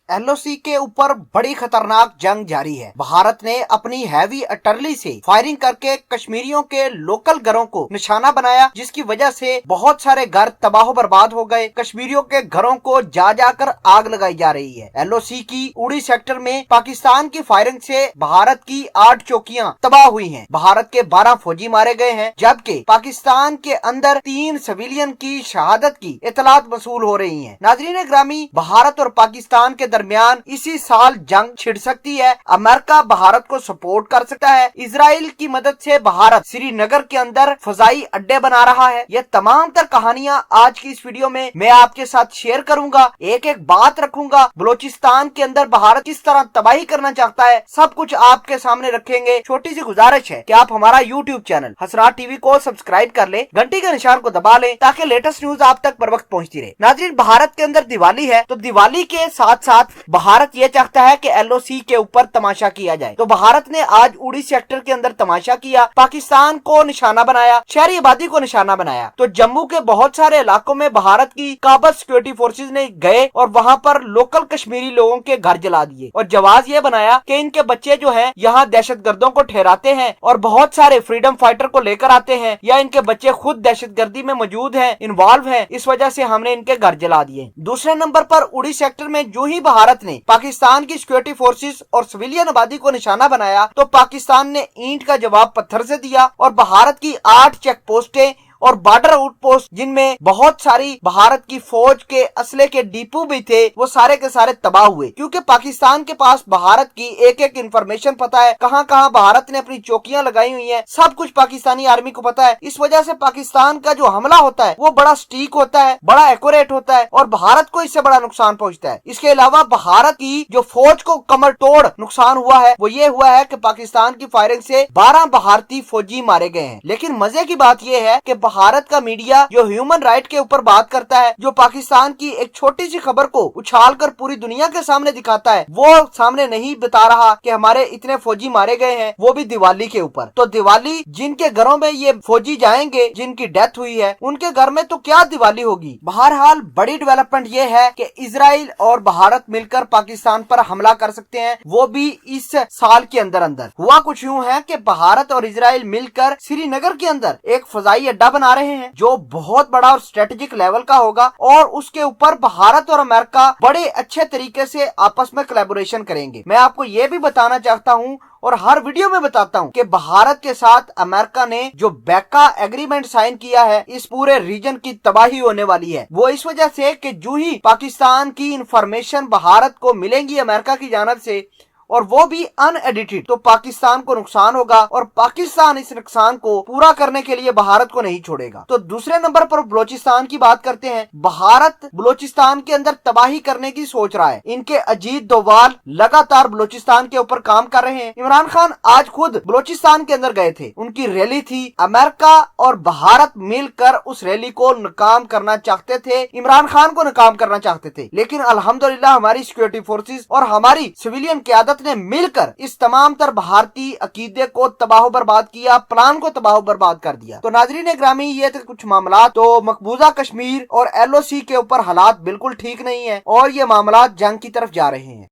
LOC के ऊपर बड़ी खतरनाक जंग जारी है। भारत ने अपनी हैवी आर्टिलरी से फायरिंग करके कश्मीरियों के लोकल घरों को निशाना बनाया, जिसकी वजह से बहुत सारे घर तबाह बर्बाद हो गए। कश्मीरियों के घरों को जा जाकर आग लगाई जा रही है। LOC की उड़ी सेक्टर में पाकिस्तान की फायरिंग से भारत की 8 चौकियां तबाह हुई हैं। भारत के 12 फौजी मारे गए हैं, जबकि पाकिस्तान के अंदर 3 सिविलियन की शहादत की इतलात वसूल हो रही है। नाज़रीन ग्रामी, भारत और पाकिस्तान के दरमियान इसी साल जंग छिड़ सकती है। अमेरिका भारत को सपोर्ट कर सकता है। इजराइल की मदद से भारत श्रीनगर के अंदर फजाई अड्डे बना रहा है। ये तमाम तर कहानियां आज की इस वीडियो में मैं आपके साथ शेयर करूंगा। एक एक बात रखूंगा। बलोचिस्तान के अंदर भारत किस तरह तबाही करना चाहता है, सब कुछ आपके सामने रखेंगे। छोटी सी गुजारिश है कि आप हमारा YouTube चैनल हसरात टीवी को सब्सक्राइब कर ले, घंटी के निशान को दबा ले, ताकि लेटेस्ट न्यूज आप तक बर वक्त पहुंचती रहे। नाज़रीन, भारत के अंदर दिवाली है, तो दिवाली के साथ साथ भारत ये चाहता है कि LOC के ऊपर तमाशा किया जाए। तो भारत ने आज उड़ी सेक्टर के अंदर तमाशा किया, पाकिस्तान को निशाना बनाया, शहरी आबादी को निशाना बनाया। तो जम्मू के बहुत सारे इलाकों में भारत की काबल सिक्योरिटी फोर्सेज ने गए और वहां पर लोकल कश्मीरी लोगों के घर जला दिए और जवाब ये बनाया कि इनके बच्चे जो हैं यहाँ दहशतगर्दों को ठहराते हैं और बहुत सारे फ्रीडम फाइटर को लेकर आते हैं, या इनके बच्चे खुद दहशतगर्दी में मौजूद हैं, इन्वॉल्व हैं, इस वजह से हमने इनके घर जला दिए। दूसरे नंबर पर उड़ी सेक्टर में जो ही भारत ने पाकिस्तान की सिक्योरिटी फोर्सेस और सिविलियन आबादी को निशाना बनाया, तो पाकिस्तान ने ईंट का जवाब पत्थर से दिया और भारत की 8 चेक पोस्टें और बॉर्डर आउटपोस्ट, जिनमें बहुत सारी भारत की फौज के असले के डिपो भी थे, वो सारे के सारे तबाह हुए। क्योंकि पाकिस्तान के पास भारत की एक एक इंफॉर्मेशन पता है, कहां कहां भारत ने अपनी चौकियां लगाई हुई हैं, सब कुछ पाकिस्तानी आर्मी को पता है। इस वजह से पाकिस्तान का जो हमला होता है वो बड़ा स्टीक होता है, बड़ा एक्यूरेट होता है और भारत को इससे बड़ा नुकसान पहुंचता है। इसके अलावा भारत की जो फौज को कमर तोड़ नुकसान हुआ है वो ये हुआ है कि पाकिस्तान की फायरिंग से 12 भारतीय फौजी मारे गए हैं। लेकिन मजे की बात यह है कि भारत का मीडिया जो ह्यूमन राइट के ऊपर बात करता है, जो पाकिस्तान की एक छोटी सी खबर को उछालकर पूरी दुनिया के सामने दिखाता है, वो सामने नहीं बता रहा कि हमारे इतने फौजी मारे गए हैं, वो भी दिवाली के ऊपर। तो दिवाली जिनके घरों में ये फौजी जाएंगे, जिनकी डेथ हुई है, उनके घर में तो क्या दिवाली होगी। बहरहाल बड़ी डेवलपमेंट ये है कि इजराइल और भारत मिलकर पाकिस्तान पर हमला कर सकते हैं, वो भी इस साल के अंदर अंदर। हुआ कुछ यूं है कि भारत और इजराइल मिलकर श्रीनगर के अंदर एक फजाई अड्डा बना रहे हैं, जो बहुत बड़ा और स्ट्रेटेजिक लेवल का होगा और उसके ऊपर भारत और अमेरिका बड़े अच्छे तरीके से आपस में कोलैबोरेशन करेंगे। मैं आपको ये भी बताना चाहता हूं और हर वीडियो में बताता हूं कि भारत के साथ अमेरिका ने जो बैका एग्रीमेंट साइन किया है, इस पूरे रीजन की तबाही होने वाली है। वो इस वजह से कि जो ही पाकिस्तान की इंफॉर्मेशन भारत को मिलेंगी अमेरिका की जानिब से, और वो भी अनएडिटेड, तो पाकिस्तान को नुकसान होगा और पाकिस्तान इस नुकसान को पूरा करने के लिए भारत को नहीं छोड़ेगा। तो दूसरे नंबर पर बलोचिस्तान की बात करते हैं। भारत बलोचिस्तान के अंदर तबाही करने की सोच रहा है। इनके अजीत डोभाल लगातार बलोचिस्तान के ऊपर काम कर रहे हैं। इमरान खान आज खुद बलोचिस्तान के अंदर गए थे, उनकी रैली थी। अमेरिका और भारत मिलकर उस रैली को नाकाम करना चाहते थे, इमरान खान को नाकाम करना चाहते थे। लेकिन अल्हम्दुलिल्लाह हमारी सिक्योरिटी फोर्सेस और हमारी सिविलियन क्यादत ने मिलकर इस तमाम तर भारतीय अकीदे को तबाह बर्बाद किया, प्लान को तबाह बर्बाद कर दिया। तो नाजरीन ग्रामी, ये थे कुछ मामला। तो मकबूजा कश्मीर और LOC के ऊपर हालात बिल्कुल ठीक नहीं है और ये मामला जंग की तरफ जा रहे हैं।